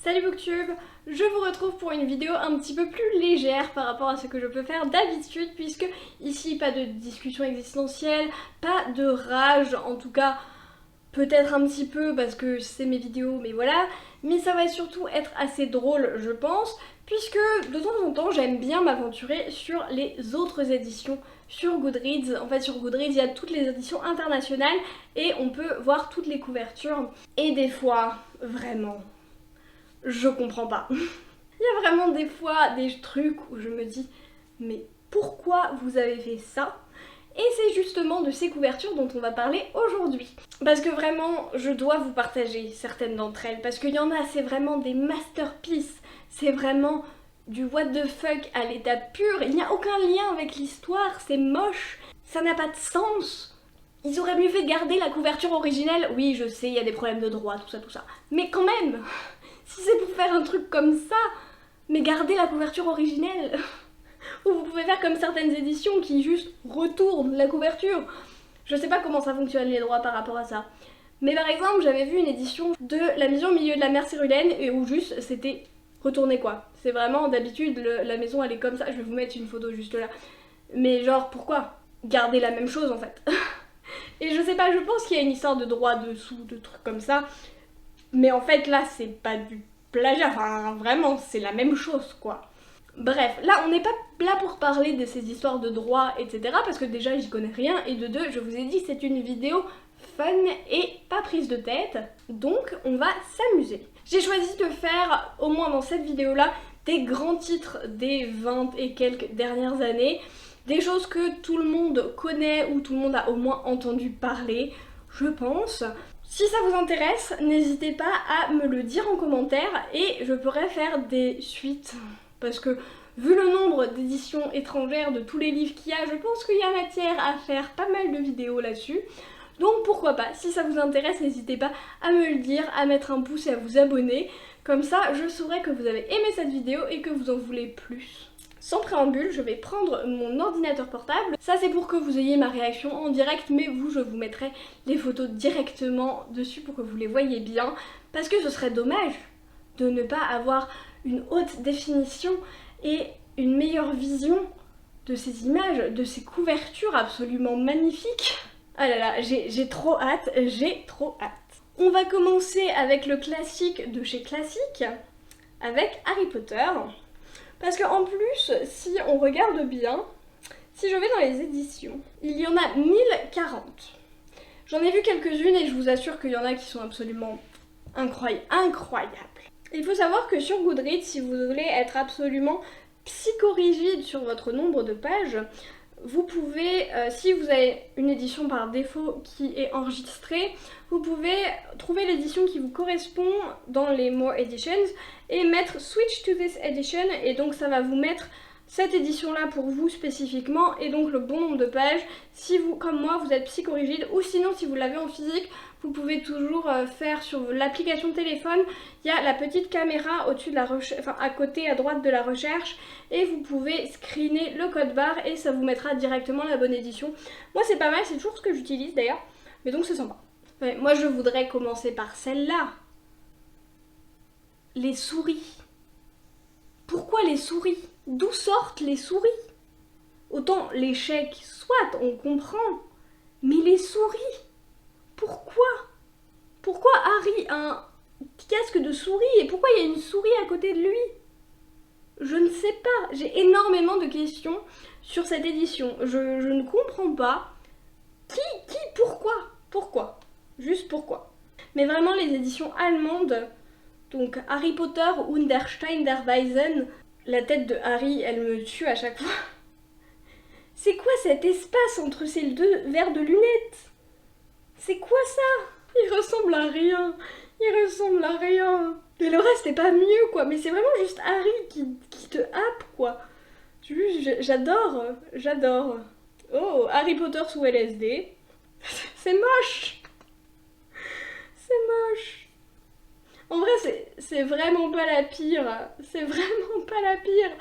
Salut Booktube, je vous retrouve pour une vidéo un petit peu plus légère par rapport à ce que je peux faire d'habitude, puisque ici pas de discussion existentielle, pas de rage, en tout cas peut-être un petit peu parce que c'est mes vidéos, mais voilà, mais ça va surtout être assez drôle je pense, puisque de temps en temps j'aime bien m'aventurer sur les autres éditions sur Goodreads. En fait sur Goodreads il y a toutes les éditions internationales et on peut voir toutes les couvertures, et des fois, vraiment, je comprends pas. Il y a vraiment des fois des trucs où je me dis mais pourquoi vous avez fait ça? Et c'est justement de ces couvertures dont on va parler aujourd'hui. Parce que vraiment, je dois vous partager certaines d'entre elles, parce qu'il y en a, c'est vraiment des masterpieces, c'est vraiment du what the fuck à l'état pur, il n'y a aucun lien avec l'histoire, c'est moche, ça n'a pas de sens. Ils auraient mieux fait de garder la couverture originelle, oui je sais, il y a des problèmes de droit, tout ça, mais quand même, si c'est pour faire un truc comme ça, mais gardez la couverture originelle. Ou vous pouvez faire comme certaines éditions qui juste retournent la couverture. Je sais pas comment ça fonctionne les droits par rapport à ça. Mais par exemple, j'avais vu une édition de La maison au milieu de la mer Cyrulène et où juste c'était retourné quoi. C'est vraiment d'habitude la maison elle est comme ça. Je vais vous mettre une photo juste là. Mais genre pourquoi garder la même chose en fait? Et je sais pas, je pense qu'il y a une histoire de droit dessous, de trucs comme ça. Mais en fait là c'est pas du plagiat, enfin vraiment c'est la même chose quoi. Bref, là on n'est pas là pour parler de ces histoires de droit, etc. parce que déjà j'y connais rien, et de deux, je vous ai dit c'est une vidéo fun et pas prise de tête, donc on va s'amuser. J'ai choisi de faire, au moins dans cette vidéo-là, des grands titres des 20 et quelques dernières années, des choses que tout le monde connaît ou tout le monde a au moins entendu parler, je pense. Si ça vous intéresse, n'hésitez pas à me le dire en commentaire et je pourrais faire des suites. Parce que vu le nombre d'éditions étrangères de tous les livres qu'il y a, je pense qu'il y a matière à faire pas mal de vidéos là-dessus. Donc pourquoi pas, si ça vous intéresse, n'hésitez pas à me le dire, à mettre un pouce et à vous abonner. Comme ça, je saurai que vous avez aimé cette vidéo et que vous en voulez plus. Sans préambule, je vais prendre mon ordinateur portable. Ça c'est pour que vous ayez ma réaction en direct, mais vous, je vous mettrai les photos directement dessus pour que vous les voyez bien. Parce que ce serait dommage de ne pas avoir une haute définition et une meilleure vision de ces images, de ces couvertures absolument magnifiques. Ah là là, j'ai trop hâte, j'ai trop hâte. On va commencer avec le classique de chez Classique, avec Harry Potter. Parce qu'en plus, si on regarde bien, si je vais dans les éditions, il y en a 1040. J'en ai vu quelques-unes et je vous assure qu'il y en a qui sont absolument incroyables. Il faut savoir que sur Goodreads, si vous voulez être absolument psychorigide sur votre nombre de pages, vous pouvez, si vous avez une édition par défaut qui est enregistrée, vous pouvez trouver l'édition qui vous correspond dans les More Editions et mettre Switch to this edition, et donc ça va vous mettre cette édition là pour vous spécifiquement et donc le bon nombre de pages si vous, comme moi, vous êtes psychorigide, ou sinon si vous l'avez en physique, vous pouvez toujours faire sur l'application téléphone, il y a la petite caméra au-dessus de la recherche, enfin à côté à droite de la recherche, et vous pouvez screener le code barre et ça vous mettra directement la bonne édition. Moi c'est pas mal, c'est toujours ce que j'utilise d'ailleurs, mais donc c'est sympa. Ouais, moi je voudrais commencer par celle-là. Les souris. Pourquoi les souris? D'où sortent les souris? Autant l'échec, soit, on comprend, mais les souris? Pourquoi? Pourquoi Harry a un casque de souris et pourquoi il y a une souris à côté de lui? Je ne sais pas, j'ai énormément de questions sur cette édition. Je ne comprends pas. Pourquoi? Juste pourquoi? Mais vraiment les éditions allemandes, donc Harry Potter und der Stein der Weisen, la tête de Harry, elle me tue à chaque fois. C'est quoi cet espace entre ces deux verres de lunettes? C'est quoi ça? Il ressemble à rien. Il ressemble à rien. Et le reste est pas mieux quoi. Mais c'est vraiment juste Harry qui te happe quoi. J'adore. J'adore. Oh, Harry Potter sous LSD. C'est moche. C'est moche. En vrai c'est vraiment pas la pire. C'est vraiment pas la pire.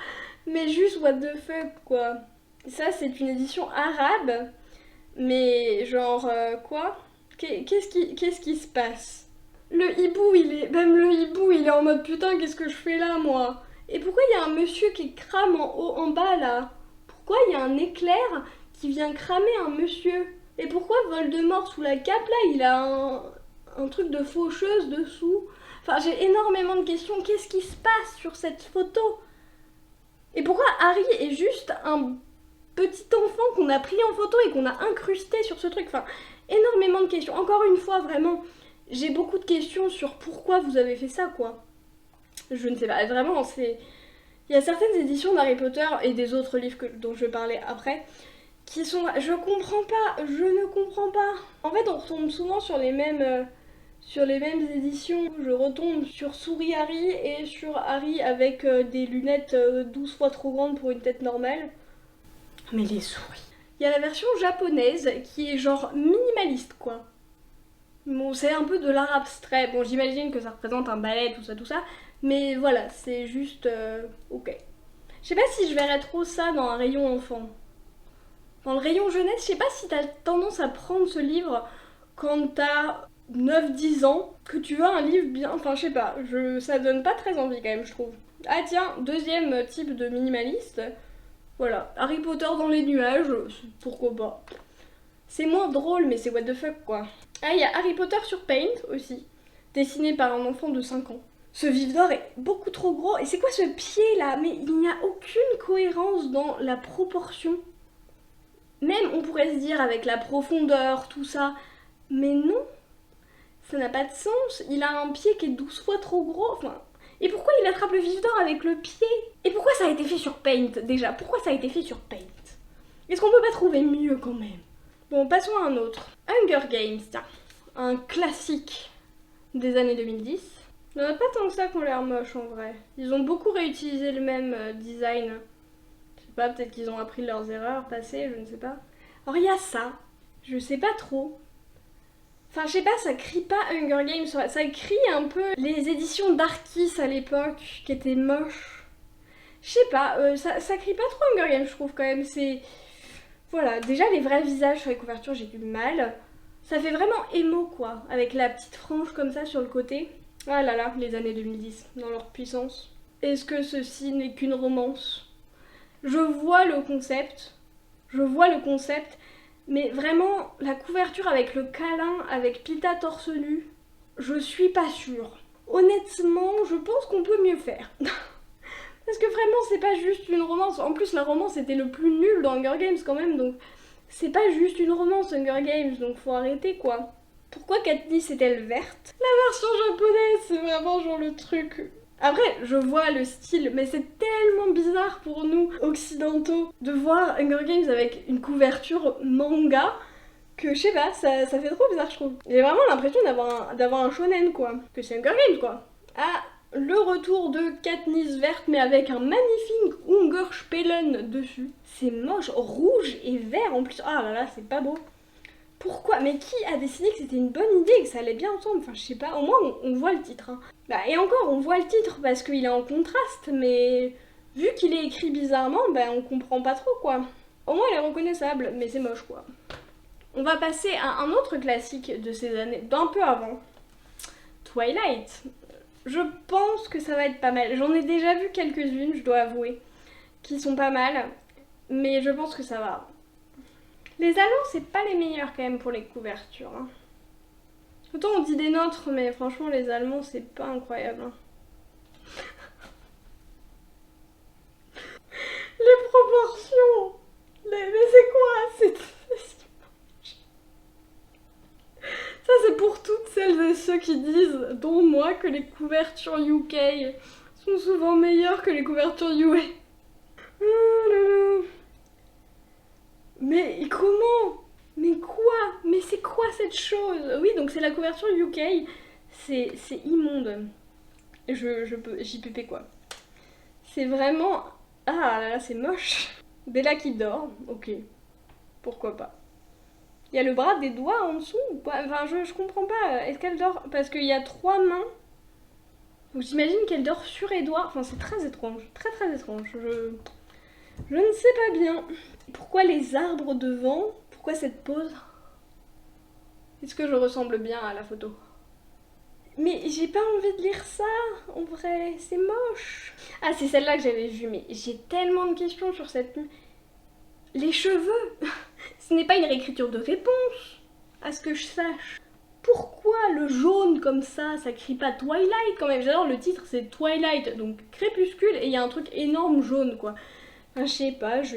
Mais juste what the fuck quoi. Ça c'est une édition arabe. Mais genre quoi? Qu'est-ce qui se passe? Le hibou, il est... Même le hibou, il est en mode putain, qu'est-ce que je fais là, moi? Et pourquoi il y a un monsieur qui crame en haut, en bas, là? Pourquoi il y a un éclair qui vient cramer un monsieur? Et pourquoi Voldemort, sous la cape, là, il a un truc de faucheuse dessous? Enfin, j'ai énormément de questions. Qu'est-ce qui se passe sur cette photo? Et pourquoi Harry est juste un petit enfant qu'on a pris en photo et qu'on a incrusté sur ce truc? Enfin, énormément de questions. Encore une fois, vraiment, j'ai beaucoup de questions sur pourquoi vous avez fait ça, quoi. Je ne sais pas, vraiment, c'est... Il y a certaines éditions d'Harry Potter et des autres livres dont je vais parler après qui sont... Je comprends pas, je ne comprends pas. En fait, on retombe souvent sur les mêmes éditions. Je retombe sur Souris Harry et sur Harry avec des lunettes 12 fois trop grandes pour une tête normale. Mais les souris. Il y a la version japonaise qui est genre minimaliste, quoi. Bon, c'est un peu de l'art abstrait. Bon, j'imagine que ça représente un ballet, tout ça. Mais voilà, c'est juste... ok. Je sais pas si je verrais trop ça dans un rayon enfant. Dans le rayon jeunesse, je sais pas si t'as tendance à prendre ce livre quand t'as 9-10 ans, que tu veux un livre bien... Enfin, je sais pas, ça donne pas très envie quand même, je trouve. Ah tiens, deuxième type de minimaliste. Voilà, Harry Potter dans les nuages, pourquoi pas. C'est moins drôle, mais c'est what the fuck, quoi. Ah, il y a Harry Potter sur Paint aussi, dessiné par un enfant de 5 ans. Ce vif d'or est beaucoup trop gros. Et c'est quoi ce pied là? Mais il n'y a aucune cohérence dans la proportion. Même on pourrait se dire avec la profondeur, tout ça. Mais non, ça n'a pas de sens. Il a un pied qui est 12 fois trop gros. Enfin, et pourquoi il attrape le vif d'or avec le pied? Et pourquoi ça a été fait sur Paint déjà? Pourquoi ça a été fait sur Paint? Est-ce qu'on peut pas trouver mieux quand même? Bon, passons à un autre. Hunger Games, tiens. Un classique des années 2010. Il n'y en a pas tant que ça qui ont l'air moches en vrai. Ils ont beaucoup réutilisé le même design. Je sais pas, peut-être qu'ils ont appris de leurs erreurs passées, je ne sais pas. Alors il y a ça, je sais pas trop. Enfin je sais pas, ça crie pas Hunger Games, ça crie un peu les éditions d'Arkis à l'époque qui étaient moches. Je sais pas, ça crie pas trop Hunger Games je trouve quand même, c'est... Voilà, déjà les vrais visages sur les couvertures j'ai du mal. Ça fait vraiment émo quoi, avec la petite frange comme ça sur le côté. Ah là là, les années 2010, dans leur puissance. Est-ce que ceci n'est qu'une romance? Je vois le concept, mais vraiment, la couverture avec le câlin, avec Pita torse nu, je suis pas sûre. Honnêtement, je pense qu'on peut mieux faire. Parce que vraiment, c'est pas juste une romance. En plus, la romance était le plus nul dans Hunger Games quand même, donc c'est pas juste une romance Hunger Games, donc faut arrêter quoi. Pourquoi Katniss est-elle verte? La version japonaise, c'est vraiment genre le truc... Après, je vois le style, mais c'est tellement bizarre pour nous, occidentaux, de voir Hunger Games avec une couverture manga, que je sais pas, ça fait trop bizarre, je trouve. J'ai vraiment l'impression d'avoir un shonen, quoi. Que c'est Hunger Games, quoi. Ah, le retour de Katniss verte, mais avec un magnifique Hungerspelen dessus. C'est moche, rouge et vert en plus. Ah là là, c'est pas beau. Pourquoi? Mais qui a décidé que c'était une bonne idée et que ça allait bien ensemble? Enfin, je sais pas, au moins on voit le titre. Hein. Bah, et encore, on voit le titre parce qu'il est en contraste, mais vu qu'il est écrit bizarrement, bah on comprend pas trop quoi. Au moins il est reconnaissable, mais c'est moche quoi. On va passer à un autre classique de ces années, d'un peu avant. Twilight. Je pense que ça va être pas mal. J'en ai déjà vu quelques-unes, je dois avouer, qui sont pas mal, mais je pense que ça va. Les allants, c'est pas les meilleurs quand même pour les couvertures. Hein. Autant on dit des nôtres, mais franchement, les Allemands, c'est pas incroyable. Hein. Les proportions! Mais c'est quoi? Ça, c'est pour toutes celles et ceux qui disent, dont moi, que les couvertures UK sont souvent meilleures que les couvertures UA. Oh là là. Mais comment? Mais quoi? Mais c'est quoi cette chose? Oui, donc c'est la couverture UK. C'est immonde. J'y pépé quoi. C'est vraiment... Ah là là, c'est moche. Bella qui dort, ok. Pourquoi pas. Il y a le bras des doigts en dessous ou pas? Enfin, je comprends pas. Est-ce qu'elle dort? Parce qu'il y a 3 mains. Donc j'imagine qu'elle dort sur Edouard. Enfin, c'est très étrange. Très très étrange. Je ne sais pas bien. Pourquoi les arbres devant? Pourquoi cette pose? Est-ce que je ressemble bien à la photo? Mais j'ai pas envie de lire ça, en vrai, c'est moche. Ah, c'est celle-là que j'avais vue, mais j'ai tellement de questions sur cette... Les cheveux. Ce n'est pas une réécriture de réponse, à ce que je sache. Pourquoi le jaune comme ça crie pas Twilight quand même? J'adore le titre, c'est Twilight, donc crépuscule, et il y a un truc énorme jaune quoi. Enfin, je sais pas, je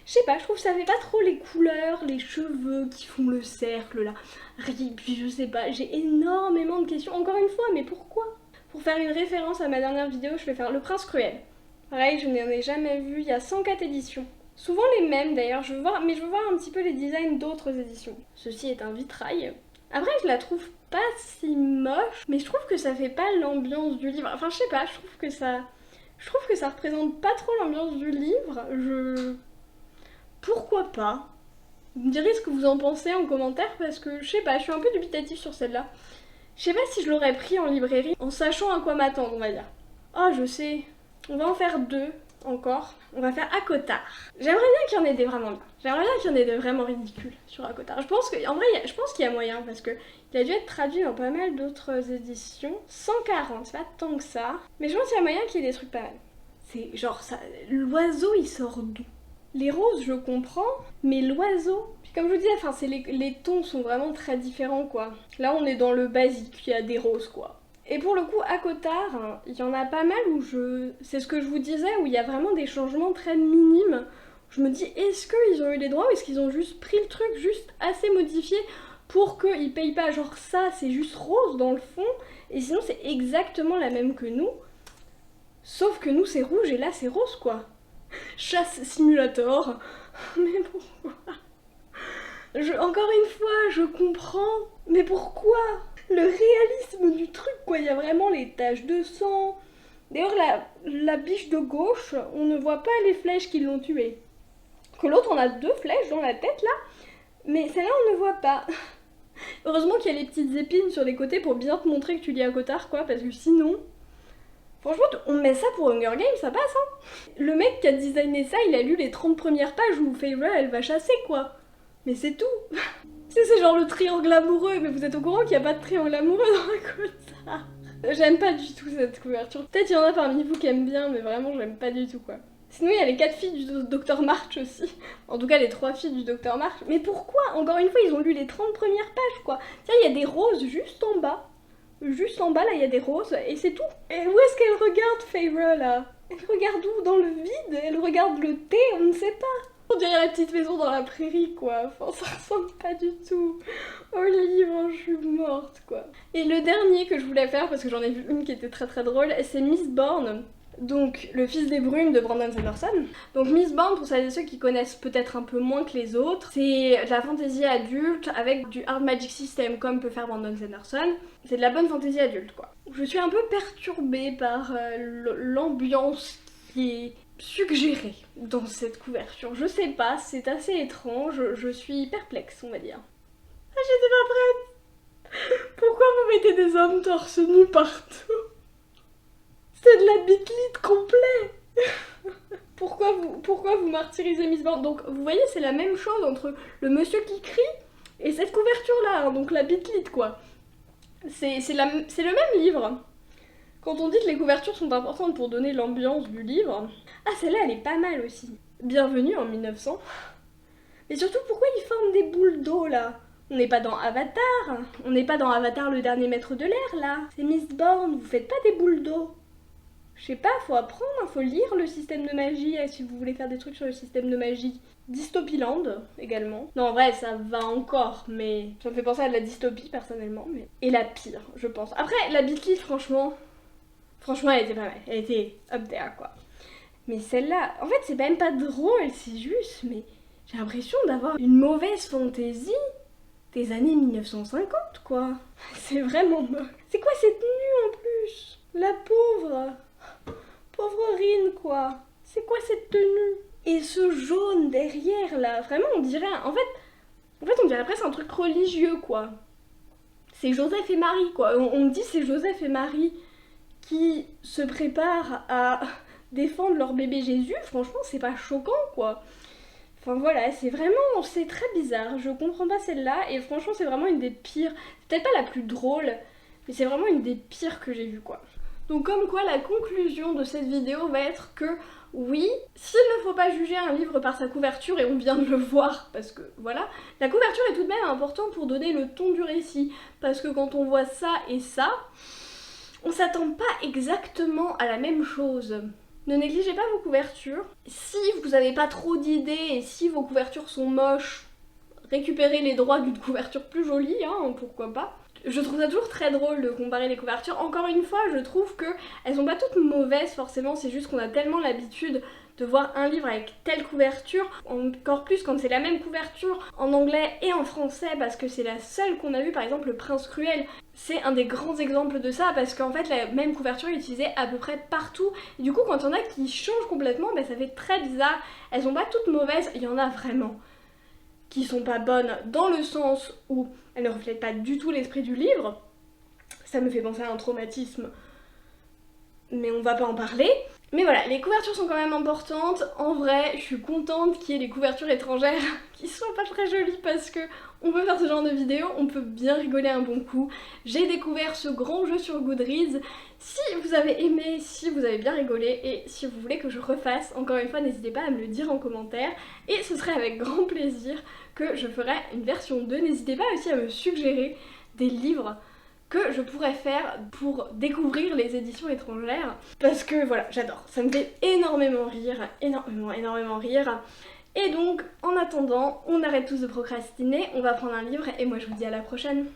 sais pas, je trouve que ça fait pas trop les couleurs, les cheveux qui font le cercle là. Puis je sais pas, j'ai énormément de questions, encore une fois, mais pourquoi? Pour faire une référence à ma dernière vidéo, je vais faire Le Prince Cruel. Pareil, je n'en ai jamais vu, il y a 104 éditions. Souvent les mêmes d'ailleurs, mais je veux voir un petit peu les designs d'autres éditions. Ceci est un vitrail. Après, je la trouve pas si moche, mais je trouve que ça fait pas l'ambiance du livre. Enfin, je sais pas, je trouve que ça représente pas trop l'ambiance du livre. Pourquoi pas? Vous me direz ce que vous en pensez en commentaire parce que je sais pas, je suis un peu dubitative sur celle-là. Je sais pas si je l'aurais pris en librairie en sachant à quoi m'attendre, on va dire. Oh, je sais. On va en faire 2 encore. On va faire Akottar. J'aimerais bien qu'il y en ait des vraiment bien. J'aimerais bien qu'il y en ait des vraiment ridicules sur Akottar. Je pense qu'il y a moyen parce que il a dû être traduit dans pas mal d'autres éditions. 140, c'est pas tant que ça. Mais je pense qu'il y a moyen qu'il y ait des trucs pas mal. C'est genre ça. L'oiseau il sort d'où? Les roses je comprends, mais l'oiseau. Puis comme je vous disais, enfin les tons sont vraiment très différents quoi. Là on est dans le basique, il y a des roses quoi. Et pour le coup, Akottar, il y en a pas mal où c'est ce que je vous disais, où il y a vraiment des changements très minimes. Je me dis, est-ce qu'ils ont eu les droits ou est-ce qu'ils ont juste pris le truc juste assez modifié pour qu'ils payent pas genre ça, c'est juste rose dans le fond, et sinon c'est exactement la même que nous. Sauf que nous c'est rouge et là c'est rose quoi. Chasse simulator. Mais pourquoi? Encore une fois, je comprends. Mais pourquoi? Le réalisme du truc quoi, il y a vraiment les taches de sang. D'ailleurs la biche de gauche, on ne voit pas les flèches qui l'ont tuée. Que l'autre on a 2 flèches dans la tête là, mais celle-là on ne voit pas. Heureusement qu'il y a les petites épines sur les côtés pour bien te montrer que tu lis Akottar quoi, parce que sinon... Franchement, on met ça pour Hunger Games, ça passe hein. Le mec qui a designé ça, il a lu les 30 premières pages où Feyre elle va chasser quoi. Mais c'est tout. C'est genre le triangle amoureux, mais vous êtes au courant qu'il n'y a pas de triangle amoureux dans Akottar. J'aime pas du tout cette couverture. Peut-être il y en a parmi vous qui aiment bien, mais vraiment j'aime pas du tout quoi. Sinon il y a les 4 filles du Dr March aussi. En tout cas les 3 filles du Dr March. Mais pourquoi? Encore une fois ils ont lu les 30 premières pages quoi. Tiens il y a des roses juste en bas. Juste en bas là il y a des roses et c'est tout. Et où est-ce qu'elle regarde Feyre là? Elle regarde où? Dans le vide? Elle regarde le thé? On ne sait pas. On dirait la petite maison dans la prairie quoi, enfin ça ressemble pas du tout au livre, je suis morte quoi. Et le dernier que je voulais faire, parce que j'en ai vu une qui était très très drôle, c'est Mistborn, donc le fils des brumes de Brandon Sanderson. Donc Mistborn, pour celles et ceux qui connaissent peut-être un peu moins que les autres, c'est de la fantasy adulte avec du hard magic system comme peut faire Brandon Sanderson. C'est de la bonne fantasy adulte quoi. Je suis un peu perturbée par l'ambiance qui est suggéré dans cette couverture. Je sais pas, c'est assez étrange, je suis perplexe, on va dire. Ah, j'étais pas prête. Pourquoi vous mettez des hommes torse nu partout? C'est de la bitlite complet. Pourquoi vous martyrisez Mistborn? Donc, vous voyez, c'est la même chose entre le monsieur qui crie et cette couverture-là, hein, donc la bitlite, quoi. C'est le même livre. Quand on dit que les couvertures sont importantes pour donner l'ambiance du livre... Ah, celle-là, elle est pas mal aussi. Bienvenue en 1900. Mais surtout, pourquoi ils forment des boules d'eau, là? On n'est pas dans Avatar. On n'est pas dans Avatar, le dernier maître de l'air, là. C'est Mistborn, vous faites pas des boules d'eau. Je sais pas, faut apprendre, faut lire le système de magie, si vous voulez faire des trucs sur le système de magie. Dystopieland, également. Non, en vrai, ça va encore, mais... Ça me fait penser à de la dystopie, personnellement. Mais... Et la pire, je pense. Après, la Beatles, franchement, elle était pas mal. Elle était up there, quoi. Mais celle-là, en fait, c'est même pas drôle, c'est juste, mais j'ai l'impression d'avoir une mauvaise fantaisie des années 1950, quoi. C'est vraiment moche. C'est quoi cette tenue, en plus? La pauvre Rin, quoi. C'est quoi cette tenue? Et ce jaune derrière, là, vraiment, on dirait... En fait, on dirait presque un truc religieux, quoi. C'est Joseph et Marie, quoi. On dit c'est Joseph et Marie qui se préparent à... défendre leur bébé Jésus, franchement c'est pas choquant quoi. Enfin voilà, c'est très bizarre, je comprends pas celle-là et franchement c'est vraiment une des pires, c'est peut-être pas la plus drôle, mais c'est vraiment une des pires que j'ai vues quoi. Donc comme quoi la conclusion de cette vidéo va être que oui, s'il ne faut pas juger un livre par sa couverture, et on vient de le voir parce que voilà, la couverture est tout de même importante pour donner le ton du récit, parce que quand on voit ça et ça, on s'attend pas exactement à la même chose. Ne négligez pas vos couvertures. Si vous n'avez pas trop d'idées et si vos couvertures sont moches, récupérez les droits d'une couverture plus jolie, hein, pourquoi pas. Je trouve ça toujours très drôle de comparer les couvertures. Encore une fois, je trouve qu'elles sont pas toutes mauvaises forcément, c'est juste qu'on a tellement l'habitude de voir un livre avec telle couverture, encore plus quand c'est la même couverture en anglais et en français, parce que c'est la seule qu'on a vue, par exemple Le Prince Cruel. C'est un des grands exemples de ça, parce qu'en fait la même couverture est utilisée à peu près partout, et du coup quand il y en a qui changent complètement, ça fait très bizarre. Elles sont pas toutes mauvaises, il y en a vraiment qui sont pas bonnes dans le sens où elles ne reflètent pas du tout l'esprit du livre. Ça me fait penser à un traumatisme, mais on va pas en parler. Mais voilà, les couvertures sont quand même importantes. En vrai, je suis contente qu'il y ait des couvertures étrangères qui soient pas très jolies parce que on peut faire ce genre de vidéo, on peut bien rigoler un bon coup. J'ai découvert ce grand jeu sur Goodreads. Si vous avez aimé, si vous avez bien rigolé et si vous voulez que je refasse, encore une fois, n'hésitez pas à me le dire en commentaire. Et ce serait avec grand plaisir que je ferai une version 2. N'hésitez pas aussi à me suggérer des livres que je pourrais faire pour découvrir les éditions étrangères. Parce que voilà, j'adore. Ça me fait énormément rire, énormément rire. Et donc, en attendant, on arrête tous de procrastiner, on va prendre un livre et moi je vous dis à la prochaine.